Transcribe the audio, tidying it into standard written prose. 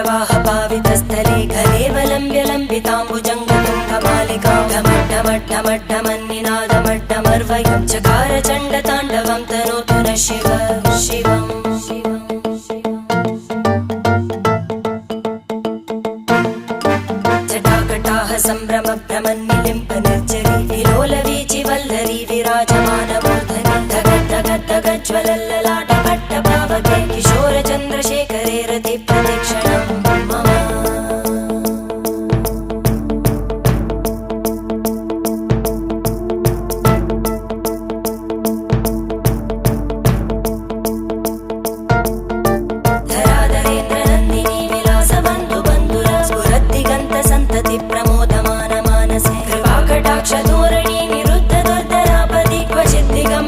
जटाटवीगलज्जलप्रवाहपावितस्थले घलेवलम्ब्यलम्बिताम्बुजङ्गतुङ्गमालिकां ढमड्ढमड्ढमड्ढमन्निनादमड्ढमर्वयं चकार चण्डताण्डवं तनोतु नः शिव शिवम् जटाकटाह सम्भ्रमभ्रमन्निलिम्पनिर्झरी विलोलवीचिवल्लरी विराजमानमूर्धनि धगद्धगद्धगज्ज्वलल्ल